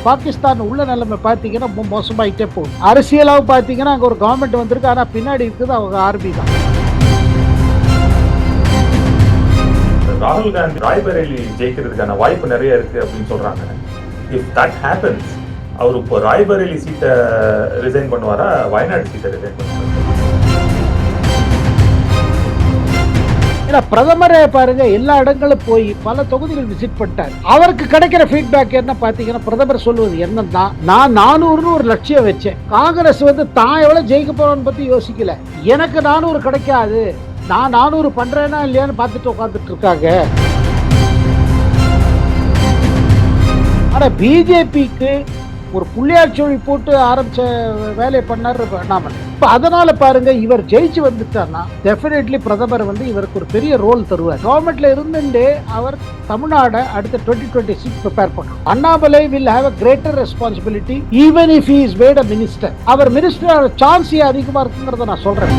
பாகிஸ்தான் உள்ள நிலைமை பார்த்தீங்கன்னா ரொம்ப மோசமாயிட்டே போகுது. அரசியலாக பார்த்தீங்கன்னா அங்கே ஒரு கவர்மெண்ட் வந்திருக்கு, ஆனால் பின்னாடி இருக்குது அவங்க ஆர்மி தான். ராகுல் காந்தி ராய்பரேலி ஜெயிக்கிறதுக்கான வாய்ப்பு நிறைய இருக்கு அப்படின்னு சொல்றாங்க. இஃப் தட் ஹேப்பன்ஸ், அவர் இப்போ ராய்பரேலி சீட்டை ரிசைன் பண்ணுவாரா, வயநாடு சீட்டை ரிசைன் பண்ணுவாரா? ஏன்னா பிரதமரே பாருங்க எல்லா இடங்களும் போய் பல தொகுதிகள் விசிட் பண்ணிட்டார். அவருக்கு கிடைக்கிற ஃபீட்பேக் என்ன பாத்தீங்கன்னா, பிரதமர் சொல்லுவது என்னன்னா, நான் 400 ஒரு லட்சியம் வச்சேன். காங்கிரஸ் தான் எவ்வளவு ஜெயிக்க போறோம்னு பத்தி யோசிக்கல. எனக்கு 400 கிடைக்காது, நான் 400 பண்றேன்னா இல்லையான்னு பார்த்துட்டு உட்காந்துட்டு இருக்காங்க. ஆனா பிஜேபிக்கு ஒரு புள்ளியாட்சி போட்டு ஆரம்பிச்ச வேலையை பண்ணாரு அண்ணாமலை. இப்ப அதனால பாருங்க, இவர் ஜெயிச்சு வந்துட்டார்னா டெஃபினெட்லி பிரதமர் இவருக்கு ஒரு பெரிய ரோல் தருவார். கவர்மெண்ட்ல இருந்துட்டே அவர் தமிழ்நாடு அடுத்த 2026 ப்ரிப்பேர் பண்ணணும். Annamalai will have a greater responsibility even if he is made a minister. அவர் மினிஸ்டர் சான்ஸ் அதிகமா இருக்குங்கிறத நான் சொல்றேன்.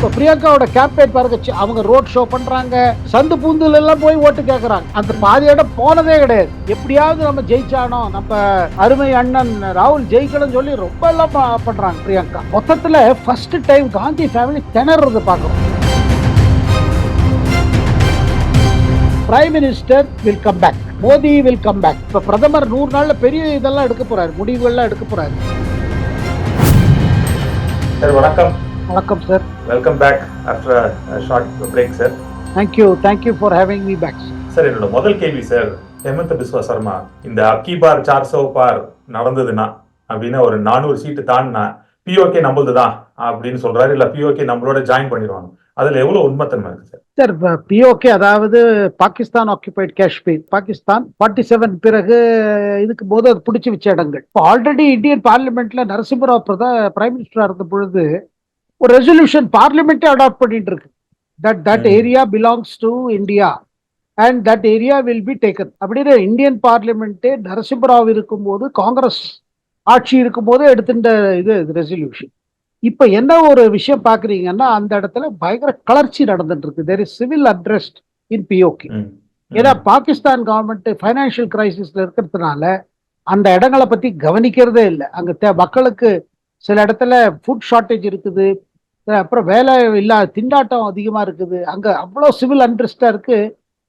இப்போ பிரியங்காவோட கேம்பெயின் பாருங்க, அவங்க ரோட் ஷோ பண்றாங்க, சந்து பூந்துல எல்லாம் போய் ஓட்டு கேட்கறாங்க. அந்த பாதியோட போனதே கிடையாது. எப்படியாவது நம்ம ஜெயிச்சானோ, நம்ம அருமை அண்ணன் ராகுல் ஜெயிக்கணும்னு சொல்லி ரொம்ப எல்லாம் பண்றாங்க பிரியங்கா. மொத்தத்துல ஃபர்ஸ்ட் டைம் காந்தி ஃபேமிலி திணறது பார்க்கணும். Prime minister will come back, Modi will come back. இப்ப பிரதமர் 100 நாள்ல பெரிய இதெல்லாம் எடுக்க போறாரு, முடிவுகள்லாம் எடுக்க போறாரு. சார் வணக்கம். வணக்கம் sir. Welcome back after a short break sir. Thank you for having me back. Sir, என்னோட முதல் கேள்வி சார், ஹேமந்த் பிஸ்வா சர்மா இந்த அக்கி பார் 400 பார் நடந்ததுன்னா அப்படின்னா ஒரு 400 சீட்டு தாண்டினா பிஓகே நம்மளதுதான் அப்படின்னு சொல்றாரு, இல்ல பிஓகே நம்மளோட ஜாயின் பண்ணிடுவாங்க. அதுல எவ்வளவு உண்மைத்தன்மை இருக்கு சார்? சார், பிஓகே அதாவது பாகிஸ்தான் ஆக்குபைட் காஷ்மீர், பாகிஸ்தான் 47 பிறகு இதுக்கு போது அது பிடிச்சி வச்ச இடங்கள். இப்போ ஆல்ரெடி இந்தியன் பார்லிமெண்ட்ல நரசிம்மராவ் பிரைம் மினிஸ்டரா இருந்த பொழுது ஒரு ரெசல்யூஷன் பார்லிமெண்ட்டே அடாப்ட் பண்ணிட்டு இருக்கு. that area belongs to India and that area will be taken அப்படின்னு இந்தியன் பார்லிமெண்ட்டே நரசிம்மராவ் இருக்கும்போது, காங்கிரஸ் ஆட்சி இருக்கும்போது எடுத்துட்ட இது ரெசல்யூஷன். இப்ப என்ன ஒரு விஷயம் பாக்குறீங்கன்னா, அந்த இடத்துல பயங்கர கிளர்ச்சி நடந்துட்டு இருக்கு. there is civil unrest in POK. ஏன்னா பாகிஸ்தான் கவர்மெண்ட் ஃபைனான்சியல் கிரைசிஸ்ல இருக்கிறதுனால அந்த இடங்களை பத்தி கவனிக்கிறதே இல்லை. அங்க மக்களுக்கு சில இடத்துல ஃபுட் ஷார்டேஜ் இருக்குது, அப்புறம் வேலை இல்லாத திண்டாட்டம் அதிகமா இருக்குது. அங்க அவ்வளவு சிவில் அன்ரெஸ்டா இருக்கு.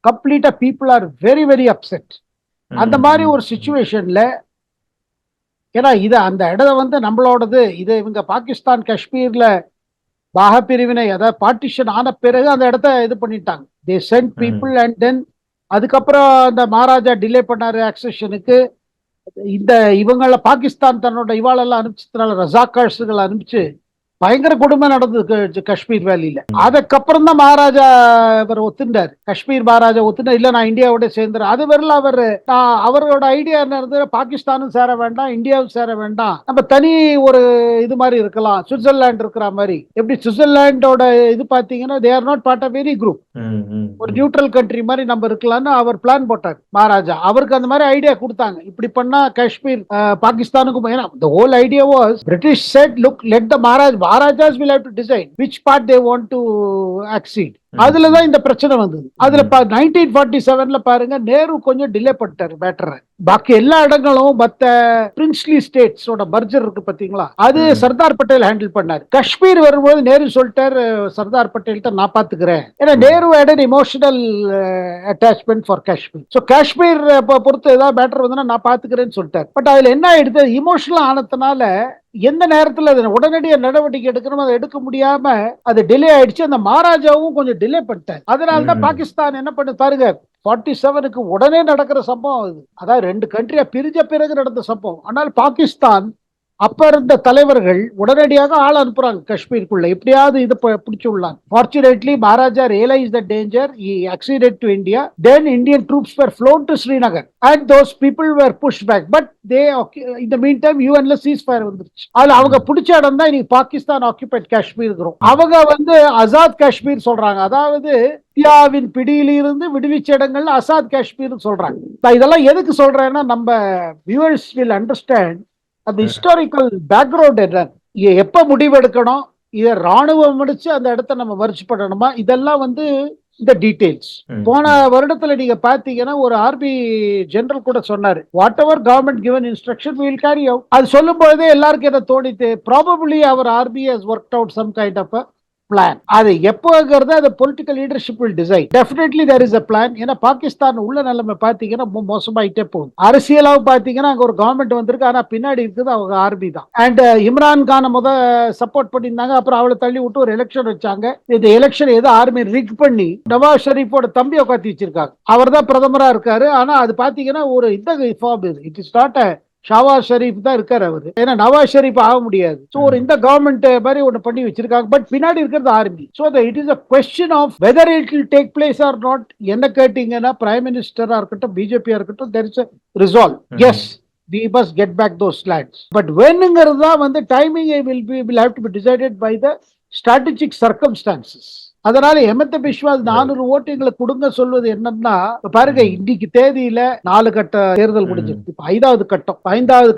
கம்ப்ளீட்டா people are very very upset. அந்த மாதிரி ஒரு சிச்சுவேஷன்ல, ஏன்னா இது அந்த இடம் நம்மளோடது, இது இவங்க பாகிஸ்தான் காஷ்மீர்ல பாக பிரிவினை அதாவது பார்ட்டிஷன் ஆன பிறகு அந்த இடத்த இது பண்ணிட்டாங்க. தே சென்ட் பீப்புள் அண்ட் தென் அதுக்கப்புறம் அந்த மகாராஜா டிலே பண்ணாரு ஆக்சஷனுக்கு. இந்த இவங்கள பாகிஸ்தான் தன்னோட இவாளெல்லாம் அனுப்பிச்சதுனால ரசாக்கார்ஸுகளை அனுப்பிச்சு பயங்கர கொடுமை நடந்தது காஷ்மீர் வேலியில. அதுக்கப்புறம் தான் மகாராஜா அவர் ஒத்துண்டாரு, காஷ்மீர் மகாராஜா ஒத்துண்டா, இல்ல நான் இந்தியாவோட சேர்ந்துரு. அது வரல அவரோட ஐடியா என்ன இருந்தது, பாகிஸ்தானும் சேர வேண்டாம், இந்தியாவும் சேர வேண்டாம், நம்ம தனி ஒரு இது மாதிரி இருக்கலாம், சுவிட்சர்லாந்து இருக்கிற மாதிரி. எப்படி சுவிட்சர்லாண்டோட இது பாத்தீங்கன்னா they are not part of any group, ஒரு நியூட்ரல் கண்ட்ரி மாதிரி நம்ம இருக்கலாம்னு அவர் பிளான் போட்டார் மகாராஜா. அவருக்கு அந்த மாதிரி ஐடியா கொடுத்தாங்க, இப்படி பண்ணா காஷ்மீர் பாகிஸ்தானுக்கும். ஏன்னா the whole idea was British said, look, let the Maharajas will have to decide which part they want to accede. அதுலதான் இந்த பிரச்சனை வந்தது. அதுல 1947ல பாருங்க, நேரு கொஞ்சம் டிலே பண்ணிட்டாரு மேட்டரை. பாக்கி எல்லா இடங்களும் மத்த பிரின்ஸ்லி ஸ்டேட்ஸோட மர்ஜர் இருக்கு பாத்தீங்களா, அது சர்தார் பட்டேல் ஹேண்டில் பண்ணாரு. காஷ்மீர் வரும்போது நேரு சொல்லிட்டாரு சர்தார் பட்டேல் நான் பாத்துக்கிறேன். ஏன்னா Nehru had an emotional attachment for Kashmir. So Kashmir பொறுத்து ஏதாவது மேட்டர் வந்து நான் பாத்துக்கிறேன்னு சொல்லிட்டாரு. பட் அதுல என்ன ஆயிடுது, இமோஷனல் ஆனதுனால எந்த நேரத்துல உடனடியா நடவடிக்கை எடுக்கணும் அதை எடுக்க முடியாம அது டிலே ஆயிடுச்சு. அந்த மகாராஜாவும் கொஞ்சம் டிலே பண்ணிட்டார். அதனாலதான் பாகிஸ்தான் என்ன பண்ணு பாருங்க, 47க்கு உடனே நடக்கிற சம்பவம் அது. அதாவது 2 கண்ட்ரியா பிரிஞ்ச பிறகு நடந்த சம்பவம். ஆனால் பாகிஸ்தான் அப்ப இருந்த தலைவர்கள் உடனடியாக ஆள் அனுப்புறாங்க காஷ்மீருக்குள்ள, எப்படியாவது இது பிடிச்சு விடலாம். Fortunately, Maharaja realized the danger. He acceded to India. Then Indian troops were flown to Srinagar and those people were pushed back. But they, in the meantime, UN ceasefire வந்துருச்சு. அதுல அவங்க பிடிச்ச இடம் தான் இன்னைக்கு பாகிஸ்தான் ஆக்குபைட் காஷ்மீர் இருக்கிறோம். அவங்க ஆசாத் காஷ்மீர் சொல்றாங்க, அதாவது இந்தியாவின் பிடியிலிருந்து விடுவிச்ச இடங்கள்ல ஆசாத் காஷ்மீர் சொல்றாங்க. நான் இதெல்லாம் எதுக்கு சொல்றேன்னா, நம்ம viewers will understand அந்த ஹிஸ்டாரிக்கல் பேக்ரவுண்ட் என்ன, எப்ப முடிவெடுக்கணும், இதை ராணுவம் முடிச்சு அந்த இடத்த நம்ம மறுச்சு பண்ணணுமா, இதெல்லாம் இந்த டீடைல்ஸ். போன வருடத்துல நீங்க பாத்தீங்கன்னா ஒரு ஆர்பி ஜெனரல் கூட சொன்னாரு, whatever government given instruction we will carry out. அது சொல்லும் பொழுதே எல்லாருக்கும் என்ன தோணித்து, ப்ராபபிளி அவர் RP has worked out some kind of a plan. அது எப்போங்கிறத அந்த political leadership will decide. Definitely there is a plan. ஏன்னா பாகிஸ்தான் உள்ள நிலைமை பாத்தீங்கன்னா மோசமாயிட்டே போகுது. அரசியலாவும் பாத்தீங்கன்னா அங்க ஒரு கவர்மெண்ட் வந்திருக்கு, ஆனா பின்னாடி இருக்குது அவங்க ஆர்மி தான். அண்ட் இம்ரான் கானை சப்போர்ட் பண்ணியிருந்தாங்க, அப்புறம் அவளை தள்ளி விட்டு ஒரு எலெக்ஷன் வச்சாங்க. இந்த எலெக்ஷன் ஏதோ ஆர்மி ரிக் பண்ணி நவாஸ் ஷெரீஃபோட தம்பியை உட்காந்து வச்சிருக்காங்க. அவர் தான் பிரதமரா இருக்காரு. ஆனா அது பாத்தீங்கன்னா ஒரு இந்த ஃபார்ம் இது, இட் இஸ் நாட் ஷாவாஸ் ஷெரீப் தான் இருக்காரு அவரு. ஏன்னா நவாஸ் ஷெரீப் ஆக முடியாது. சோ ஒரு இந்த கவர்மெண்ட் மாதிரி ஒண்ணு பண்ணி வச்சிருக்காங்க. பட் பின்னாடி இருக்கிறது army. So it is a question of whether it will take place or not. என்ன கேட்டீங்கன்னா பிரைம் மினிஸ்டரா இருக்கட்டும், பிஜேபியா இருக்கட்டும், there is a resolve. Yes, we must get back those lands. But whenங்கிறது தான் timing will have to be decided by the strategic circumstances. அதனால ஹெமந்த பிஸ்வா 400 ஓட்டுகளை கொடுங்க சொல்வது என்னன்னா, பாருங்க இன்னைக்கு தேதியில 4 கட்ட தேர்தல் முடிஞ்சிருக்கு. இப்ப 5வது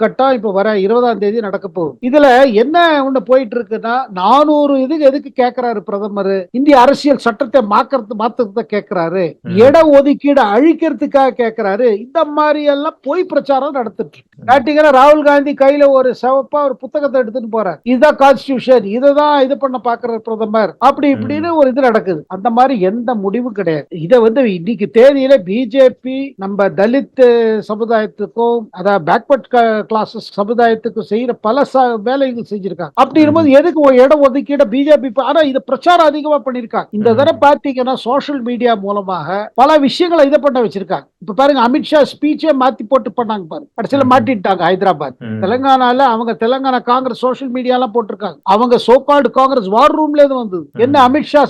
கட்டம் இப்ப வர 20ஆம் தேதி நடக்க போகுது. இதுல என்ன ஒண்ணு போயிட்டு இருக்குன்னா, 400 எதுக்கு கேட்கிறாரு பிரதமர், இந்திய அரசியல் சட்டத்தை மாத்துறத கேட்கிறாரு, இட ஒதுக்கீடு அழிக்கிறதுக்காக கேட்கிறாரு. இந்த மாதிரி எல்லாம் பொய் பிரச்சாரம் நடத்திட்டு இருக்கு. ராகுல் காந்தி கையில ஒரு சிவப்பா ஒரு புத்தகத்தை எடுத்துட்டு போறாரு, இதுதான் கான்ஸ்டிடியூஷன், இதுதான் இது பண்ண பாக்குற பிரதமர், அப்படி இப்படின்னு ஒரு இது நடக்குது. அந்த மாதிரி எந்த முடிவும் கிடையாது. இதை இன்னைக்கு தேதியில பிஜேபி நம்ம தலித் சமுதாயத்துக்கும் அதாவது பேக்வர்ட் கிளாஸஸ் சமுதாயத்துக்கும் செய்யற பல வேலைகள் செஞ்சிருக்காங்க. அப்படி இருக்கும்போது எதுக்கு இடம் ஒதுக்கீடு பிஜேபி, ஆனா இது பிரச்சாரம் அதிகமா பண்ணிருக்காங்க. இந்த தடவை பாத்தீங்கன்னா சோசியல் மீடியா மூலமாக பல விஷயங்களை இதை பண்ண வச்சிருக்காங்க. இப்ப பாருங்க, அமித்ஷா ஸ்பீச்சே மாத்தி போட்டு பண்ணாங்க பாருங்க, கடைசியில மாட்டிட்டாங்க. ஹைதராபாத் தெலுங்கானால அவங்க தெலுங்கானா காங்கிரஸ் சோசியல் மீடியா எல்லாம் போட்டிருக்காங்க. அவங்க சோகால்டு காங்கிரஸ் வார் ரூம்ல இருந்து வந்தது. என்ன அமித்ஷா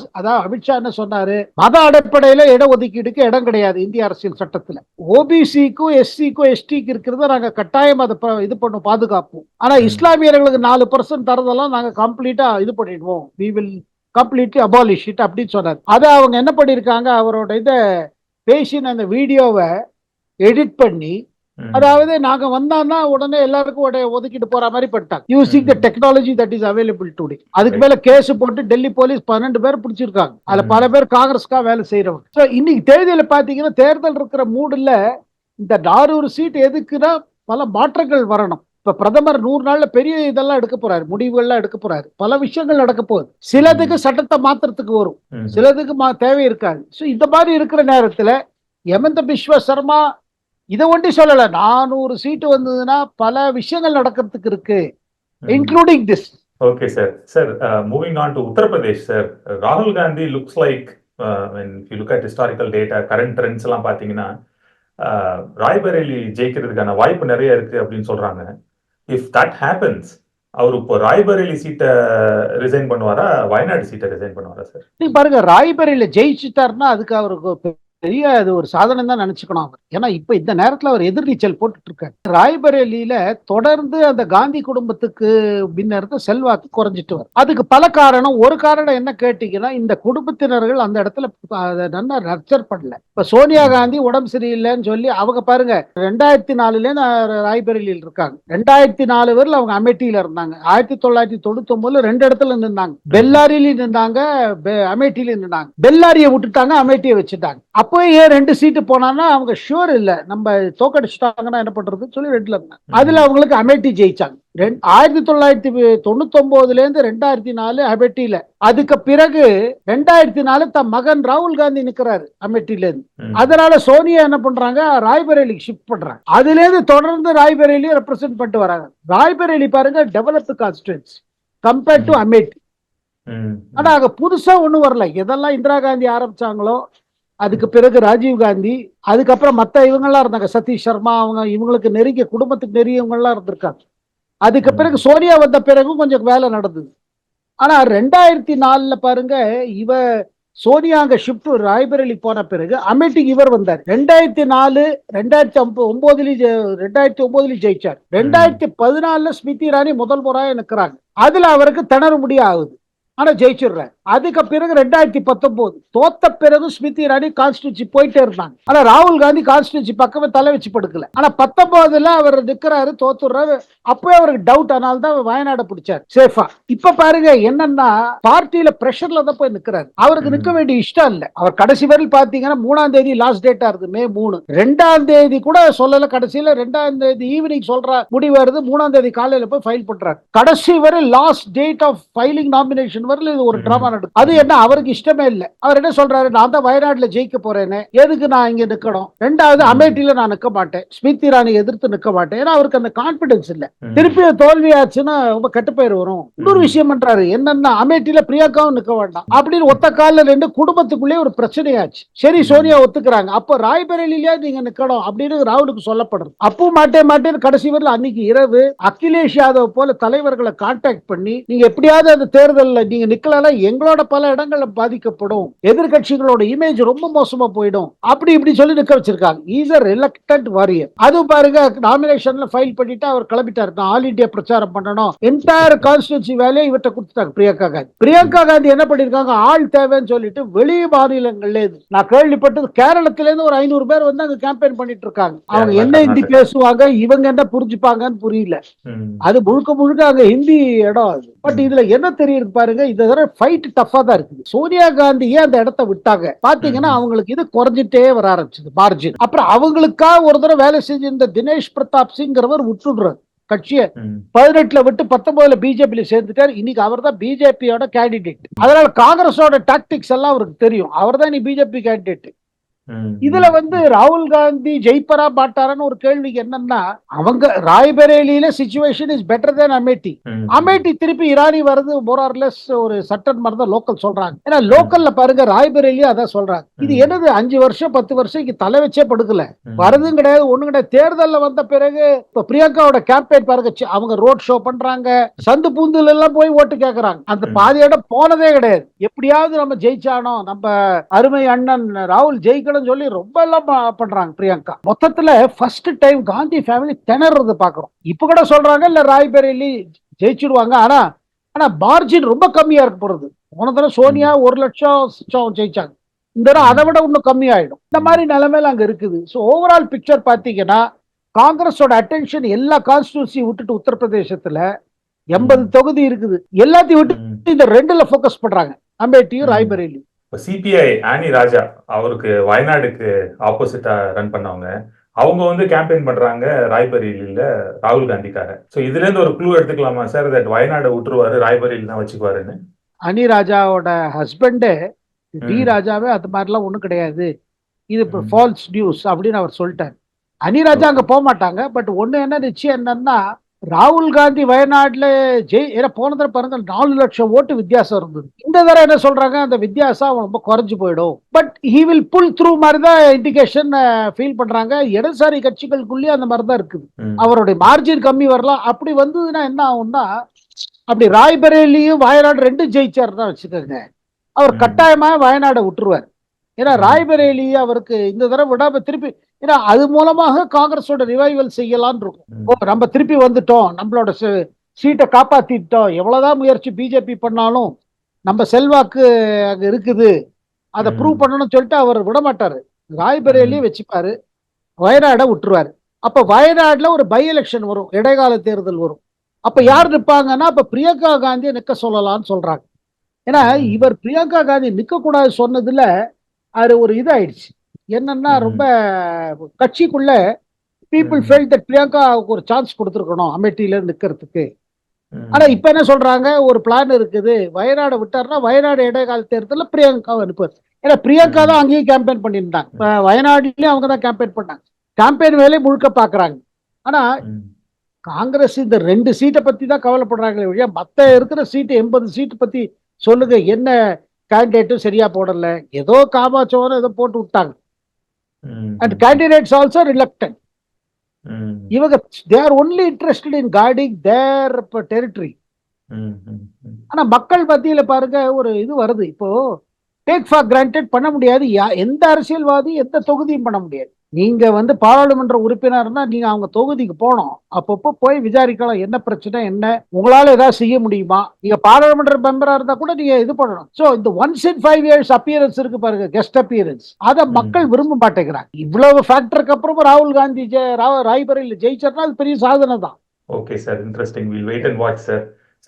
என்ன சொன்னாரு, மத அடிப்படையில இட ஒதுக்கீடுக்கு இடம் கிடையாது இந்திய அரசியல் சட்டத்துல. ஓபிசிக்கும் எஸ்சிக்கும் எஸ்டிக்கு இருக்கிறத நாங்க கட்டாயம் அதை இது பண்ணும், பாதுகாப்போம். ஆனா இஸ்லாமியர்களுக்கு 4% தரதெல்லாம் நாங்க கம்ப்ளீட்டா இது பண்ணிடுவோம், we will completely abolish it அப்படின்னு சொன்னார். அதை அவங்க என்ன பண்ணிருக்காங்க, அவரோட இதை பேசின அந்த வீடியோவை எடிட் பண்ணி, அதாவது நாங்க வந்தோம்னா உடனே எல்லாருக்கும் ஒதுக்கிட்டு போற மாதிரி பண்ணிட்டாங்க, using the technology that is available today. அதுக்கு மேல கேஸ் போட்டு டெல்லி போலீஸ் 12 பேர் பிடிச்சிருக்காங்க. அதுல பல பேர் காங்கிரஸ்கா வேலை செய்யறவங்க. இன்னைக்கு தேதியில பாத்தீங்கன்னா தேர்தல் இருக்கிற மூடுல இந்த 400 சீட் எதுக்குன்னா பல மாற்றங்கள் வரணும். இப்ப பிரதமர் 100 நாள்ல பெரிய இதெல்லாம் எடுக்க போறாரு, முடிவுகள்லாம் எடுக்க போறாரு, பல விஷயங்கள் நடக்க போகுது. சிலதுக்கு சட்டத்தை மாத்திரத்துக்கு வரும், சிலதுக்கு தேவை இருக்காது. இந்த மாதிரி இருக்கிற நேரத்துல ஹெமந்த பிஸ்வா சர்மா இதை ஒண்டி சொல்லல, 400 சீட்டு வந்ததுன்னா பல விஷயங்கள் நடக்கிறதுக்கு இருக்கு, including this. Okay sir. Sir, moving on to Uttar Pradesh sir, ராகுல் Gandhi looks like when you look at historical data, current trends எல்லாம் பாத்தீங்கன்னா ராய்பரேலி ஜெயிக்கிறதுக்கான வாய்ப்பு நிறைய இருக்கு அப்படின்னு சொல்றாங்க. இஃப் தட் ஹேப்பன்ஸ், அவர் இப்போ ராய்பரேலி சீட்டை ரிசைன் பண்ணுவாரா, வயநாடு சீட்டை ரிசைன் பண்ணுவாரா சார்? பாருங்க, ராய்பரேலியில ஜெயிச்சுட்டாருன்னா அதுக்கு அவருக்கு பெரிய அது ஒரு சாதனை தான் நினைச்சுக்கணும் அவர். ஏன்னா இப்ப இந்த நேரத்துல அவர் எதிர்நீச்சல் போட்டுட்டு இருக்காரு. ராய்பரேலியில தொடர்ந்து அந்த காந்தி குடும்பத்துக்கு பின்னர்த்த செல்வாக்கு குறைஞ்சிட்டு வரும். அதுக்கு பல காரணம். ஒரு காரணம் என்ன கேட்டீங்கன்னா, இந்த குடும்பத்தினர்கள் அந்த இடத்துல நல்லா நர்ச்சர் பண்ணல. இப்ப சோனியா காந்தி உடம்பு சரியில்லைன்னு சொல்லி அவங்க பாருங்க 2004 ராய்பரேலியில் இருக்காங்க. 2004 வரையில் அவங்க அமேட்டியில இருந்தாங்க. 1999 2 இடத்துல நின்றாங்க. பெல்லாரியில நின்றாங்க, அமேட்டியில நின்றாங்க. பெல்லாரியை விட்டுட்டாங்க, அமேட்டியை வச்சுட்டாங்க. ஏன் 2 சீட்டு போனான்னா அவங்க ஷூர் இல்ல, நம்ம தோக்கடிச்சுட்டாங்கன்னா என்ன பண்றதுன்னு சொல்லி 2ல இருந்தாங்க. அதுல அவங்களுக்கு அமேட்டி ஜெயிச்சாங்க. 1999 இருந்து 2004 அமேட்டியில. அதுக்கு பிறகு 2004 தன் மகன் ராகுல் காந்தி நிக்கிறாரு அமேட்டில இருந்து. அதனால சோனியா என்ன பண்றாங்க, ராய்பரேலிக்கு ஷிஃப்ட் பண்றாங்க. அதுல இருந்து தொடர்ந்து ராய்பரேலி ரெப்ரசென்ட் பண்ணிட்டு வராங்க. ராய்பரேலி பாருங்க developed constituency compared to Amethi. ஆனா அங்க புதுசா ஒண்ணும் வரல. எதெல்லாம் இந்திரா காந்தி ஆரம்பிச்சாங்களோ, அதுக்கு பிறகு ராஜீவ் காந்தி, அதுக்கப்புறம் மத்த இவங்கெல்லாம் இருந்தாங்க, சதீஷ் சர்மா, அவங்க இவங்களுக்கு நெருங்கிய குடும்பத்துக்கு நெருங்கியவங்க எல்லாம் இருந்திருக்காங்க. அதுக்கு பிறகு சோனியா வந்த பிறகும் கொஞ்சம் வேலை நடந்தது. ஆனா 2004 பாருங்க, சோனியா அங்க ஷிஃப்ட் ராய்பரேலி போன பிறகு அமேட்டிக்கு இவர் வந்தார். 2004 2009 ஜெயிச்சார். 2014 ஸ்மிருதி இரானி முதல் முறையா நிற்கிறாங்க. அதுல அவருக்கு திணற முடிய ஆகுது, ஆனா ஜெயிச்சிடுறாரு. அதுக்கு பிறகு 2019 தோத்த பிறகு ஸ்மிருதி இரானி கான்ஸ்டிடியூன்சி போயிட்டே இருந்தாங்க. ஆனா ராகுல் காந்தி கான்ஸ்டிடியூன்சி பக்கமே தலை வச்சு படுக்கல. ஆனா 19ல அவர் நிக்கிறாரு, தோத்துறாரு. அப்பவே அவருக்கு டவுட், அதனால தான் வயநாடு பிடிச்சார் சேஃபா. இப்ப பாருங்க என்னன்னா, பார்ட்டியில பிரஷர்ல தான் போய் நிக்கிறாரு. அவருக்கு நிக்க வேண்டிய இஷ்டம் இல்ல. அவர் கடைசி வரையில் பாத்தீங்கன்னா 3ஆம் தேதி லாஸ்ட் டேட்டா இருக்கு, மே 3. 2ஆம் தேதி கூட சொல்லல, கடைசியில 2ஆம் தேதி ஈவினிங் சொல்ற முடிவு வருது. 3ஆம் தேதி காலையில போய் ஃபைல் பண்றாரு. கடைசி வரை last date of filing nomination வரல இது ஒரு டிராமா நடக்கும். அது என்ன, அவருக்கு இஷ்டமே இல்ல. அவர் என்ன சொல்றாரு, நான் தான் வயநாட்டுல ஜெயிக்க போறேன்னு, எதுக்கு நான் இங்க நிக்கணும், ரெண்டாவது அமேட்டியில நான் நிக்க மாட்டேன், ஸ்மிருதி இரானி எதிர்த்து நிக்க மாட்டேன். ஏன்னா அவருக்கு அந்த கான்பிடன்ஸ் இல்ல. திருப்பி தோல்வியாச்சுன்னா ரொம்ப கெட்டப்பெயர் வரும். இன்னொரு விஷயம் பண்றாரு என்னன்னா, அமேட்டியில பிரியங்காவும் நிக்க வேண்டாம் அப்படின்னு ஒத்த காலில் ரெண்டு குடும்பத்துக்குள்ளே ஒரு பிரச்சனையாச்சு. சரி சோனியா ஒத்துக்கிறாங்க. அப்ப ராய்பரேலியா நீங்க நிக்கணும் அப்படின்னு ராகுலுக்கு சொல்லப்படுறது. அப்போ மாட்டேன்னு கடைசி வரல அன்னைக்கு இரவு அகிலேஷ் யாதவ் போல தலைவர்களை கான்டாக்ட் பண்ணி, நீங்க எப்படியாவது அந்த தேர்தலில் நீங்க நிக்கலன்னா எங்களோட பல இடங்கள்ல பாதிக்கப்படும், எதிர்கட்சிகளோட இமேஜ் ரொம்ப மோசமா போயிடும், அப்படி இப்படி சொல்லி நிக்க வச்சிருக்காங்க. Is a reluctant warrior. அது பாருங்க, நாமினேஷன்ல ஃபைல் பண்ணிட்டு அவர் கிளம்பிட்டாரு. நான் ஆல் இந்தியா பிரச்சாரம் பண்ணணும், என்டையர் கான்ஸ்டிடியூன்சி வேலையை இவர்கிட்ட கொடுத்துட்டாங்க பிரியங்கா காந்தி. பிரியங்கா காந்தி என்ன பண்ணிருக்காங்க, ஆள் தேவைன்னு சொல்லிட்டு வெளி மாநிலங்கள்ல இருந்து, நான் கேள்விப்பட்டது கேரளத்துல இருந்து ஒரு 500 பேர் வந்து அங்க கேம்பெயின் பண்ணிட்டு இருக்காங்க. அவங்க என்ன ஹிந்தி பேசுவாங்க, இவங்க என்ன புரிஞ்சுப்பாங்கன்னு புரியல. அது முழுக்க முழுக்க அங்க ஹிந்தி இடம் அது. பட் இதுல என்ன தெரியுது பாருங்க, இந்த தடவை ஃபைட் டஃபா தான் இருக்குது. சோனியா காந்தி ஏன் அந்த இடத்தை விட்டாங்க பாத்தீங்கன்னா, அவங்களுக்கு இது குறைஞ்சிட்டே வர ஆரம்பிச்சது மார்ஜின். அப்புறம் அவங்களுக்காக ஒரு தடவை வேலை செஞ்சிருந்த தினேஷ் பிரதாப் சிங்கிறவர் விட்டுடுறாரு கட்சியை. 18ல விட்டு 19ல பிஜேபியில சேர்ந்துட்டார். இன்னைக்கு அவர் தான் பிஜேபியோட கேண்டிடேட். அதனால காங்கிரஸோட டாக்டிக்ஸ் எல்லாம் அவருக்கு தெரியும். அவர் தான் நீ பிஜேபி கேண்டிடேட். இதுல வந்து ராகுல் காந்தி ஜெயிப்பரா மாட்டாரான்னு ஒரு கேள்விக்கு என்னன்னா, அவங்க ராய்பரேலியில situation is better than Amethi. Amethi திருப்பி இரானி வருது மோரார்லெஸ் ஒரு சட்டன் மாதிரி தான் லோக்கல் சொல்றாங்க. ஏன்னா லோக்கல்ல பாருங்க ராய்பரேலியும் அதான் சொல்றாங்க. இது என்னது 5 வருஷம் 10 வருஷம் இங்க தலை வச்சே படுக்கல, வருதும் கிடையாது ஒண்ணும் கிடையாது. தேர்தல்ல வந்த பிறகு இப்ப பிரியங்காவோட கேம்பெயின் பாருங்க, அவங்க ரோட் ஷோ பண்றாங்க, சந்து பூந்துல எல்லாம் போய் ஓட்டு கேட்கறாங்க. அந்த பாதி இடம் போனதே கிடையாது. எப்படியாவது நம்ம ஜெயிச்சானோ, நம்ம அருமை அண்ணன் ராகுல் ஜெயிக்க சொல்லி ரொம்ப எல்லாம் பண்றாங்க பிரியங்கா. மொத்தத்துல ஃபர்ஸ்ட் டைம் காந்தி ஃபேமிலி திணறது பாக்குறோம். இப்ப கூட சொல்றாங்க இல்ல ராய்பரேலி ஜெயிச்சிடுவாங்க, ஆனா மார்ஜின் ரொம்ப கம்மியா இருக்க போறது. போன தடவை சோனியா 1 லட்சம் ஜெயிச்சாங்க, இந்த தடவை அதை விட இன்னும் கம்மி ஆயிடும். இந்த மாதிரி நிலைமையில அங்க இருக்குது. ஸோ ஓவரால் பிக்சர் பாத்தீங்கன்னா, காங்கிரஸோட அட்டென்ஷன் எல்லா கான்ஸ்டிடியூன்சி விட்டுட்டு உத்தரப்பிரதேசத்துல 80 தொகுதி இருக்குது, எல்லாத்தையும் விட்டு இந்த 2ல போக்கஸ் பண்றாங்க, அமேட்டியும் ராய்பரேலியும். சிபிஐ ஆனி ராஜா அவருக்கு வயநாடுக்கு ஆப்போசிட்டா ரன் பண்ணவங்க, அவங்க வந்து கேம்பெயின் பண்றாங்க ராய்பரேலியில ராகுல் காந்திக்காக. சோ இதுல இருந்து ஒரு க்ளூ எடுத்துக்கலாமா சார், தட் வயநாடு விட்டுருவாரு, ராய்பரேலி தான் வச்சுக்குவாருன்னு? அனி ராஜாவோட ஹஸ்பண்ட் டி ராஜாவே அது மாதிரிலாம் ஒண்ணும் கிடையாது, இது ஃபால்ஸ் நியூஸ் அப்படின்னு அவர் சொல்லிட்டார். அனி ராஜா அங்க போக மாட்டாங்க. பட் ஒண்ணு என்ன நிச்சயம் என்னன்னா, ராகுல் காந்தி வயநாடுல ஏன்னா போன தடவை பாருங்க 4 லட்சம் ஓட்டு வித்தியாசம் இருந்தது. இந்த தடவை என்ன சொல்றாங்க, அந்த வித்தியாசம் ரொம்ப குறைஞ்சு போயிடும். But he will pull through மாதிரி தான் இண்டிகேஷன் ஃபீல் பண்றாங்க. இடதுசாரி கட்சிகளுக்குள்ளேயே அந்த மாதிரி தான் இருக்குது. அவருடைய மார்ஜின் கம்மி வரலாம். அப்படி வந்ததுன்னா என்ன ஆகும்னா, அப்படி ராய்பரேலியும் வயநாடு 2 ஜெயிச்சார் தான் வச்சுக்கோங்க, அவர் கட்டாயமா வயநாடை விட்டுருவார். ஏன்னா ராய்பரேலி அவருக்கு இந்த தடவை விடாம திருப்பி, ஏன்னா அது மூலமாக காங்கிரஸோட ரிவைவல் செய்யலான் இருக்கும். நம்ம திருப்பி வந்துட்டோம், நம்மளோட சீட்டை காப்பாத்திட்டோம், எவ்வளவுதான் முயற்சி பிஜேபி பண்ணாலும் நம்ம செல்வாக்கு அங்க இருக்குது, அதை ப்ரூவ் பண்ணணும்னு சொல்லிட்டு அவர் விட மாட்டாரு. ராய்பரேலியும் வச்சுப்பாரு, வயநாடை விட்டுருவாரு. அப்ப வயநாடுல ஒரு பை எலெக்ஷன் வரும், இடைக்கால தேர்தல் வரும். அப்ப யார் நிற்பாங்கன்னா, அப்ப பிரியங்கா காந்தியை நிக்க சொல்லலாம்னு சொல்றாங்க. ஏன்னா இவர் பிரியங்கா காந்தி நிக்க கூடாது சொன்னதுல அது ஒரு இதாயிடுச்சு. என்னன்னா, ரொம்ப கட்சிக்குள்ள பீப்புள் ஃபெல்ட் தட் பிரியங்காவுக்கு ஒரு சான்ஸ் கொடுத்துருக்கணும் அமேட்டியில நிக்கிறதுக்கு. ஆனா இப்ப என்ன சொல்றாங்க, ஒரு பிளான் இருக்குது, வயநாடு விட்டாருன்னா வயநாடு இடைக்கால தேர்தலில் பிரியங்காவை அனுப்புவார். ஏன்னா பிரியங்கா தான் அங்கேயும் கேம்பெயின் பண்ணியிருந்தாங்க, வயநாடுலயும் அவங்க தான் கேம்பெயின் பண்ணாங்க. கேம்பெயின் வேலையை முழுக்க பாக்குறாங்க. ஆனா காங்கிரஸ் இந்த 2 சீட்டை பத்தி தான் கவலைப்படுறாங்களே ஒழிய, மத்த இருக்கிற சீட்டு 80 சீட்டு பத்தி சொல்லுங்க, என்ன கேண்டிடேட்டும் சரியா போடல, ஏதோ காமாச்சோன்னு ஏதோ போட்டு விட்டாங்க. And candidates also reluctant. இவங்க they are only interested in guarding their territory. ஆனா மக்கள் மத்தியில பாருங்க ஒரு இது வருது, இப்போ டேக் ஃபார் கிராண்டட் பண்ண முடியாது. எந்த அரசியல்வாதி எந்த தொகுதியும் பண்ண முடியாது. நீங்க வந்து பாராளுமன்ற உறுப்பினர்னா நீங்க அவங்க தொகுதிக்கு போகணும். அப்பப்போ போய் விசாரிக்கலாம், என்ன பிரச்சனை, என்ன உங்களால ஏதாவது செய்ய முடியுமா. நீங்க பாராளுமன்ற மெம்பரா இருந்தா கூட நீங்க இது பண்ணணும். சோ இந்த ஒன்ஸ் இன் 5 இயர்ஸ் அப்பியரன்ஸ் இருக்கு பாருங்க, கெஸ்ட் அப்பியரன்ஸ், அதை மக்கள் விரும்ப மாட்டேங்கிறாங்க. இவ்வளவு ஃபேக்டருக்கு அப்புறம் ராகுல் காந்தி ராய்பரேலியில் ஜெயிச்சார்னா அது பெரிய சாதனை தான். Okay, sir. Interesting. We'll wait and watch, sir.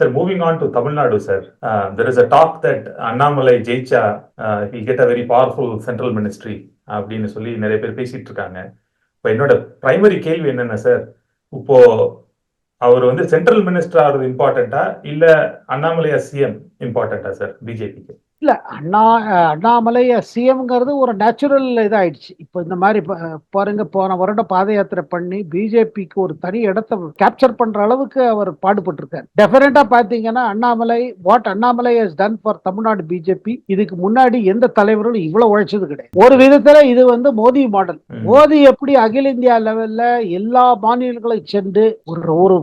Sir, moving on to Tamil Nadu, sir. There is a talk that Annamalai Jaicha will get a very powerful central ministry. அப்படின்னு சொல்லி நிறைய பேர் பேசிட்டு இருக்காங்க. இப்போ என்னோட பிரைமரி கேள்வி என்னன்னா சார், இப்போ அவர் வந்து சென்ட்ரல் மினிஸ்டர் ஆகிறது இம்பார்ட்டண்டா இல்ல அண்ணாமலையா சிஎம் இம்பார்ட்டண்டா சார் பிஜேபிக்கு? இல்ல, அண்ணாமலை சிஎம்ங்கிறது ஒரு நேச்சுரல் இதாயிடுச்சு. இப்போ இந்த மாதிரி பாருங்க, போன வருடம் பாத யாத்திரை பண்ணி பிஜேபிக்கு ஒரு தனி இடத்தை கேப்சர் பண்ற அளவுக்கு அவர் பாடுபட்டு இருக்காரு. டெஃபினட்டா பாத்தீங்கன்னா Annamalai has done for Tamil Nadu BJP, இதுக்கு முன்னாடி எந்த தலைவரும் இவ்வளவு உழைச்சது கிடையாது. ஒரு விதத்துல இது வந்து மோடி மாடல். மோடி எப்படி அகில இந்தியா லெவல்ல எல்லா மாநிலங்களை சென்று ஒரு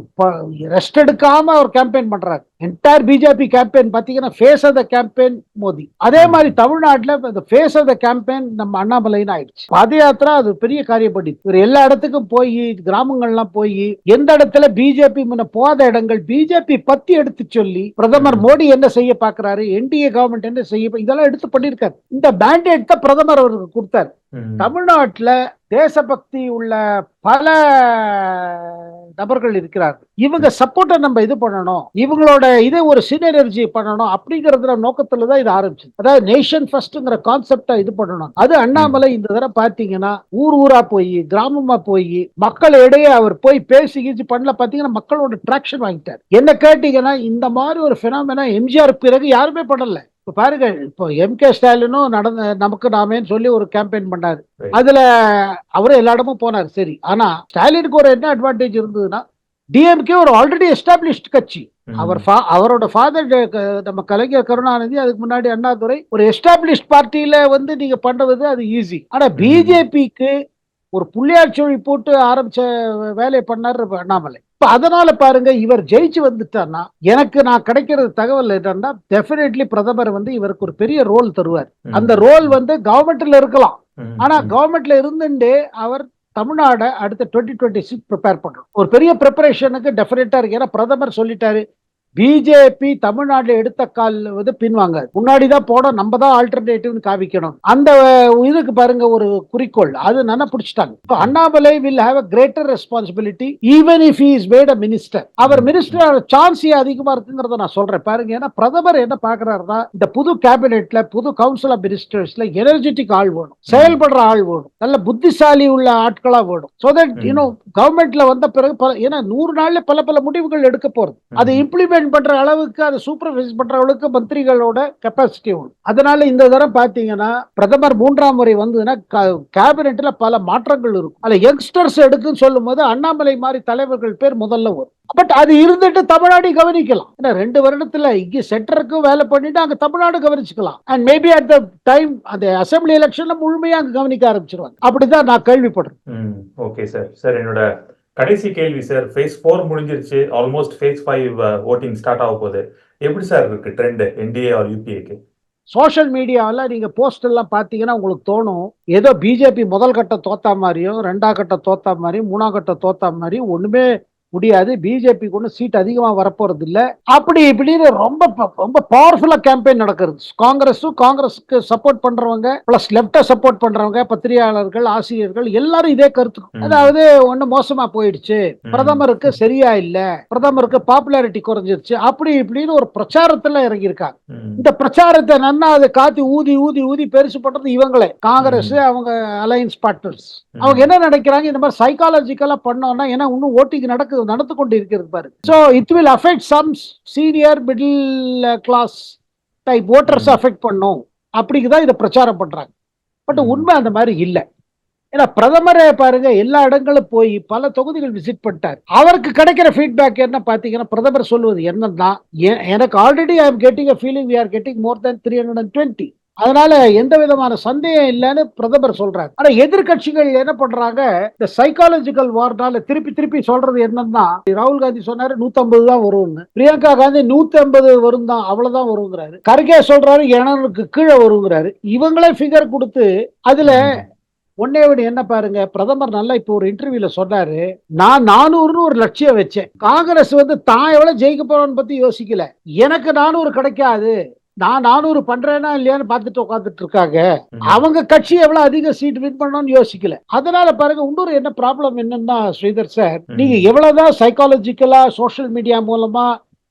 ரெஸ்ட் எடுக்காம அவர் கேம்பெயின் பண்றாரு. என்டையர் பிஜேபி கேம்பெயின் பாத்தீங்கன்னா face of the campaign Modi. அதே மாதிரி தமிழ்நாட்டில் ஃபேஸ் ஆஃப் த கேம்பெயின் நம்ம அண்ணாமலைன்னு ஆயிடுச்சு. பாத யாத்திரா அது பெரிய காரியம் பண்ணி இவர் எல்லா இடத்துக்கும் போய், கிராமங்கள்லாம் போய், எந்த இடத்துல பிஜேபி முன்ன போகாத இடங்கள் பிஜேபி பத்தி எடுத்து சொல்லி, பிரதமர் மோடி என்ன செய்ய பாக்குறாரு, என்டிஏ கவர்மெண்ட் என்ன செய்ய, இதெல்லாம் எடுத்து பண்ணிருக்காரு. இந்த மேண்டேட் தான் பிரதமர் அவருக்கு கொடுத்தாரு. தமிழ்நாட்டுல தேசபக்தி உள்ள பல நபர்கள் இருக்கிறார்கள். இவங்க சப்போர்ட்டை நம்ம இது பண்ணணும், இவங்களோட இதை ஒரு சினர்ஜி பண்ணணும் அப்படிங்கறதுல நோக்கத்துல தான் இது ஆரம்பிச்சு. அதாவது நேஷன் ஃபர்ஸ்ட்ங்கிற கான்செப்டா இது பண்ணணும். அது அண்ணாமலை இந்த தடவை பாத்தீங்கன்னா ஊரா போய், கிராமமா போய், மக்கள் இடையே அவர் போய் பேசி பண்ணல. பாத்தீங்கன்னா மக்களோட டிராக்ஷன் வாங்கிட்டார். என்ன கேட்டீங்கன்னா இந்த மாதிரி ஒரு பினாமினா எம்ஜிஆர் பிறகு யாருமே பண்ணல. இப்ப பாருங்க, இப்போ எம்.கே. ஸ்டாலினும் நமக்கு நாமேன்னு சொல்லி ஒரு கேம்பெயின் பண்ணாரு. அதுல அவரும் எல்லா இடமும் போனார். சரி, ஆனா ஸ்டாலினுக்கு ஒரு என்ன அட்வான்டேஜ் இருந்ததுன்னா, டிஎம்கே ஒரு ஆல்ரெடி எஸ்டாப்ளிஷ்ட் கட்சி. அவரோட ஃபாதர் நம்ம கலைஞர் கருணாநிதி, அதுக்கு முன்னாடி அண்ணாதுரை, ஒரு எஸ்டாப்ளிஷ்ட் பார்ட்டியில வந்து நீங்க பண்றது அது ஈஸி. ஆனா பிஜேபிக்கு ஒரு புள்ளியார் சொல்லி போட்டு ஆரம்பிச்ச வேலையை பண்ணாரு அண்ணாமலை. அதனால பாருங்க, இவர் ஜெயிச்சு வந்துட்டார்னா நான் கிடைக்கிறது தகவல் என்னன்னா, டெஃபினெட்லி பிரதமர் வந்து இவருக்கு ஒரு பெரிய ரோல் தருவார். அந்த ரோல் வந்து கவர்மெண்ட்ல இருக்கலாம். ஆனா கவர்மெண்ட்ல இருந்துட்டே அவர் தமிழ்நாடு அடுத்த 2026 ப்ரிப்பேர் பண்றோம். ஒரு பெரிய ப்ரிப்பரேஷனுக்கு டெஃபினட்டா இருக்கு. ஏன்னா பிரதமர் சொல்லிட்டாரு, பிஜேபி தமிழ்நாட்டில் எடுத்த கால் வந்து பின்வாங்க, முன்னாடிதான் போனோம், நம்ம தான் ஆல்டர்னேட்டிவ் காமிக்கணும். அந்த இதுக்கு பாருங்க ஒரு குறிக்கோள், அது நல்லா பிடிச்சிட்டாங்க. Annamalai will have a greater responsibility even if he is made a minister. அவர் மினிஸ்டர் சான்ஸ் அதிகமா இருக்குங்கிறத நான் சொல்றேன் பாருங்க. ஏன்னா பிரதமர் என்ன பாக்குறாருன்னா, இந்த புது கேபினெட்ல, புது கவுன்சில் ஆஃப் மினிஸ்டர்ஸ்ல எனர்ஜெட்டிக் ஆள் வேணும், செயல்படுற ஆள் வேணும், நல்ல புத்திசாலி உள்ள ஆட்களா வேணும். சோ தட் கவர்மெண்ட்ல வந்த பிறகு, ஏன்னா 100 நாள்ல பல முடிவுகள் எடுக்க போறது, அதை இம்ப்ளிமெண்ட் பண்ற அளவுக்கு, அதை சூப்பர்வைஸ் பண்ற அளவுக்கு மந்திரிகளோட கெப்பாசிட்டி உண்டு. அதனால இந்த தரம் பாத்தீங்கன்னா பிரதமர் 3ஆம் முறை வந்ததுன்னா கேபினெட்ல பல மாற்றங்கள் இருக்கும். அதுல யங்ஸ்டர்ஸ் எடுக்குன்னு சொல்லும் போது அண்ணாமலை மாதிரி தலைவர்கள் பேர் முதல்ல வரும். பட் அது இருந்துட்டு தமிழ்நாடு கவனிக்கலாம். 2 வருடத்துல இங்க சென்டருக்கு வேலை பண்ணிட்டு அங்க தமிழ்நாடு கவனிச்சுக்கலாம். And maybe at the time அந்த அசம்பிளி எலெக்ஷன்ல முழுமையா அங்க கவனிக்க ஆரம்பிச்சிருவாங்க. அப்படிதான் நான் கேள்விப்படுறேன். Okay sir. சார், என்னோட கடைசி கேள்வி சார், ஃபேஸ் 4 முடிஞ்சிருச்சு, ஆல்மோஸ்ட் ஃபேஸ் 5 ஓட்டிங் ஸ்டார்ட் ஆக போகுது. எப்படி சார் இருக்கு ட்ரெண்ட் என்டிஏ ஆர் யூபிஏக்கு? சோஷியல் மீடியாவில் நீங்க போஸ்ட் எல்லாம் பாத்தீங்கன்னா உங்களுக்கு தோணும், ஏதோ பிஜேபி முதல் கட்டம் தோத்தா மாதிரியும், 2ஆம் கட்டம் தோத்தா மாதிரியும், 3ஆம் கட்டம் தோத்தா மாதிரியும் ஒண்ணுமே முடியாது, பிஜேபிக்கு ஒன்றும் சீட் அதிகமா வரப்போறது இல்ல, அப்படி இப்படின்னு ரொம்ப பவர்ஃபுல்லா கேம்பெயின் நடக்கிறது. காங்கிரஸுக்கு சப்போர்ட் பண்றவங்க பிளஸ் லெப்ட சப்போர்ட் பண்றவங்க, பத்திரிகையாளர்கள், ஆசிரியர்கள் எல்லாரும் இதே கருத்து. அதாவது ஒண்ணு மோசமா போயிடுச்சு, பிரதமருக்கு சரியா இல்ல, பிரதமருக்கு பாப்புலாரிட்டி குறைஞ்சிருச்சு, அப்படி இப்படின்னு ஒரு பிரச்சாரத்துல இறங்கி இருக்காங்க. இந்த பிரச்சாரத்தை நன்னா அதை காத்தி ஊதி ஊதி ஊதி பெருசு பண்றது இவங்களே, காங்கிரஸ், அவங்க அலையன்ஸ் பார்ட்னர்ஸ். அவங்க என்ன நினைக்கிறாங்க, இந்த மாதிரி சைக்காலஜிக்கலா பண்ணோம்னா, ஏன்னா இன்னும் ஓட்டிங் நடந்து கொண்டு இருக்கிறது பாரு. So it will affect some senior middle class type voters affect பண்ணும், அப்படிதான் இதை பிரச்சாரம் பண்றாங்க. பட் உண்மை அந்த மாதிரி இல்ல. ஏன்னா பிரதமரே பாருங்க எல்லா இடங்களும் போய் பல தொகுதிகள் விசிட் பண்ணிட்டார். அவருக்கு கிடைக்கிற ஃபீட்பேக் என்ன பாத்தீங்கன்னா, பிரதமர் சொல்லுவது என்னன்னா, எனக்கு already I am getting a feeling we are getting more than 320. அதனால எந்த விதமான சந்தேகம் இல்லைன்னு பிரதமர் சொல்றாரு. ஆனா எதிர்கட்சிகள் என்ன பண்றாங்க, இந்த சைக்காலஜிக்கல் வார்னால திருப்பி சொல்றது என்னன்னா, ராகுல் காந்தி சொன்னாரு 150 தான் வரும்னு, பிரியங்கா காந்தி 150 வரும் தான், அவ்வளவுதான் வருங்கிறாரு, கர்கே சொல்றாரு 200க்கு கீழே வருங்கிறாரு. இவங்களே ஃபிகர் கொடுத்து அதுல ஒன்னே ஒண்ணு என்ன பாருங்க, பிரதமர் நல்லா இப்போ ஒரு இன்டர்வியூல சொன்னாரு, நான் 400ன்னு ஒரு லட்சியம் வச்சேன். காங்கிரஸ் வந்து தான் எவ்வளவு ஜெயிக்க போறோம்னு பத்தி யோசிக்கல. எனக்கு 400 கிடைக்காது, நான் 400 பண்றேனா இல்லையான்னு பார்த்துட்டு உட்கார்ந்துட்டு இருக்காங்க. அவங்க கட்சி எவ்வளவு அதிக சீட் வின் பண்ணணும்னு யோசிக்கல. அதனால பாருங்க, இன்னொரு என்ன ப்ராப்ளம் என்னன்னா ஸ்ரீதர் சார், நீங்க எவ்வளவுதான் சைக்காலஜிக்கலா சோஷியல் மீடியா மூலமா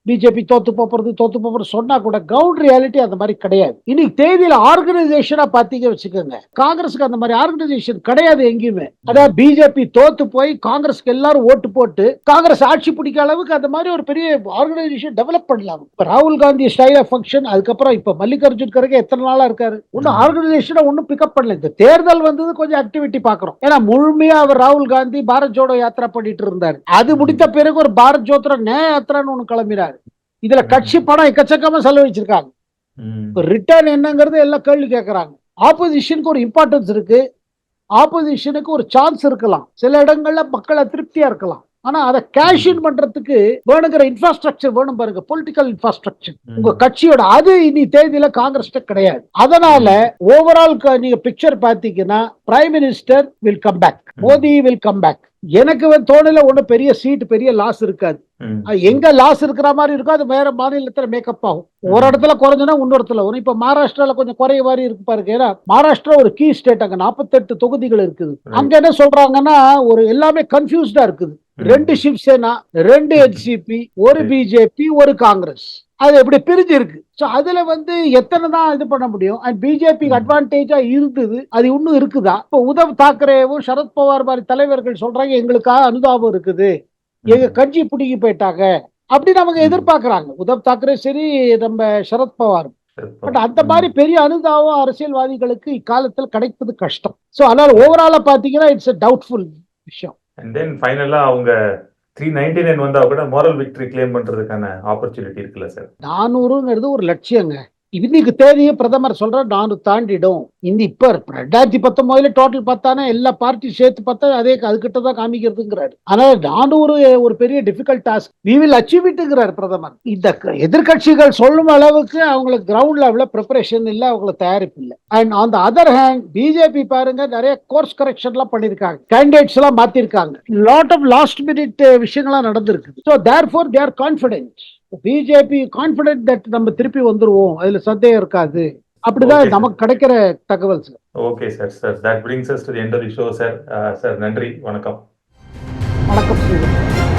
பிஜேபி தோத்து போறது சொன்னா கூட கிரவுண்ட் ரியாலிட்டி அந்த மாதிரி கிடையாது. இன்னைக்கு தேதியில ஆர்கனைசேஷனா பாத்தீங்க வச்சுக்கோங்க, காங்கிரஸுக்கு அந்த மாதிரி ஆர்கனைசேஷன் கிடையாது எங்கேயுமே. அதாவது பிஜேபி தோத்து போய் காங்கிரஸ்க்கு எல்லாரும் ஓட்டு போட்டு காங்கிரஸ் ஆட்சி பிடிக்க அளவுக்கு அந்த மாதிரி ஒரு பெரிய ஆர்கனைசேஷன் டெவலப் பண்ணலாம். இப்ப ராகுல் காந்தி ஸ்டைல் ஆஃப் ஃபங்க்ஷன், அதுக்கப்புறம் இப்ப மல்லிகார்ஜுன் கர்கே எத்தனை நாளா இருக்காரு, ஒன்னும் ஆர்கனைசேஷனா ஒன்னும் பிக்கப் பண்ணல. இந்த தேர்தல் வந்தது கொஞ்சம் ஆக்டிவிட்டி பாக்குறோம். ஏன்னா முழுமையா அவர் ராகுல் காந்தி பாரத் ஜோடோ யாத்திரா பண்ணிட்டு இருந்தாரு. அது முடித்த பிறகு ஒரு பாரத் ஜோத்ரா நே யாத்திரான்னு ஒண்ணு கிளம்பினார். இதுல கட்சி பணம் எக்கச்சக்கமா செலவழிச்சிருக்காங்க. ரிட்டர்ன் என்னங்கிறது எல்லாம் கேள்வி கேட்கறாங்க. ஆப்போசிஷனுக்கு ஒரு இம்பார்ட்டன்ஸ் இருக்கு, ஆப்போசிஷனுக்கு ஒரு சான்ஸ் இருக்கலாம், சில இடங்கள்ல மக்களை திருப்தியா இருக்கலாம். ஆனா அதை கேஷ் இன் பண்றதுக்கு வேணுங்கிற இன்ஃப்ராஸ்ட்ரக்சர் வேணும் பாருங்க, பொலிட்டிக்கல் இன்ஃப்ராஸ்ட்ரக்சர் உங்க கட்சியோட, அது இனி தேதியில காங்கிரஸ் கிடையாது. அதனால ஓவரால் நீங்க பிக்சர் பாத்தீங்கன்னா prime minister will come back, Modi will come back. எனக்கு தோணல ஒண்ணு பெரிய சீட் பெரிய லாஸ் இருக்காது. எங்க லாஸ் இருக்கிற மாதிரி இருக்கோ அது வேற மாநிலத்துல மேக்கப் ஆகும். ஒரு இடத்துல குறைஞ்சுன்னா இன்னொருத்துல வரும். இப்ப மகாராஷ்டிரால கொஞ்சம் குறைய மாதிரி இருக்கு பாருங்க. ஏன்னா மகாராஷ்டிரா ஒரு கீ ஸ்டேட், அங்க 48 தொகுதிகள் இருக்குது. அங்க என்ன சொல்றாங்கன்னா ஒரு எல்லாமே கன்ஃபியூஸ்டா இருக்குது. 2 சிவசேனா, 2 என்சிபி, ஒரு பிஜேபி, ஒரு காங்கிரஸ், அது எப்படி பிரிஞ்சு இருக்கு. அதுல எத்தனை தான் இது பண்ண முடியும். அண்ட் பிஜேபிக்கு அட்வான்டேஜா இருந்தது, அது இன்னும் இருக்குதா? இப்ப உத்தவ் தாக்கரேவும் சரத்பவார் மாதிரி தலைவர்கள் சொல்றாங்க எங்களுக்காக அனுதாபம் இருக்குது, எங்க கட்சி பிடிக்கி போயிட்டாங்க அப்படின்னு அவங்க எதிர்பார்க்கறாங்க. உத்தவ் தாக்கரே சரி, நம்ம சரத்பவார். பட் அந்த மாதிரி பெரிய அனுதாபம் அரசியல்வாதிகளுக்கு இக்காலத்துல கிடைப்பது கஷ்டம். சோ அதனால ஓவராலா பாத்தீங்கன்னா இட்ஸ் a doubtful விஷயம். அண்ட் தென் ஃபைனலா அவங்க 399 வந்தா கூட moral victory கிளைம் பண்றதுக்கான ஆப்பர்ச்சுனிட்டி இருக்குல்ல சார்? 400ங்கிறது ஒரு லட்சியங்க. இன்னைக்கு தேதியை பிரதமர் சொல்ற 400 தாண்டிடும். இப்ப 2019 டோட்டல் பார்த்தானே எல்லா பார்ட்டி சேர்த்து பார்த்தா அதே அதுகிட்ட தான் காமிக்கிறதுங்கிறாரு. அதனால 400 ஒரு பெரிய difficult task, we will achieve itங்கிறார் பிரதமர். இந்த எதிர்கட்சிகள் சொல்லும் அளவுக்கு அவங்களுக்கு கிரவுண்ட் லெவல்ல ப்ரிப்பரேஷன் இல்ல, அவங்களுக்கு தயாரிப்பு இல்ல. And on the other hand BJP பாருங்க நிறைய கோர்ஸ் கரெக்ஷன் எல்லாம் பண்ணிருக்காங்க, கேண்டிடேட்ஸ் எல்லாம் மாத்திருக்காங்க, லாட் ஆஃப் லாஸ்ட் மினிட் விஷயங்கள்லாம் நடந்திருக்கு. So therefore they are confident. BJP confident that நம்ம திருப்பி வந்துருவோம், அதுல சந்தேகம் இருக்காது. அப்படிதான் நமக்கு கிடைக்கிற தகவல் sir. Okay sir. Sir that brings us to the end of the show sir. Sir நன்றி, வணக்கம். வணக்கம்.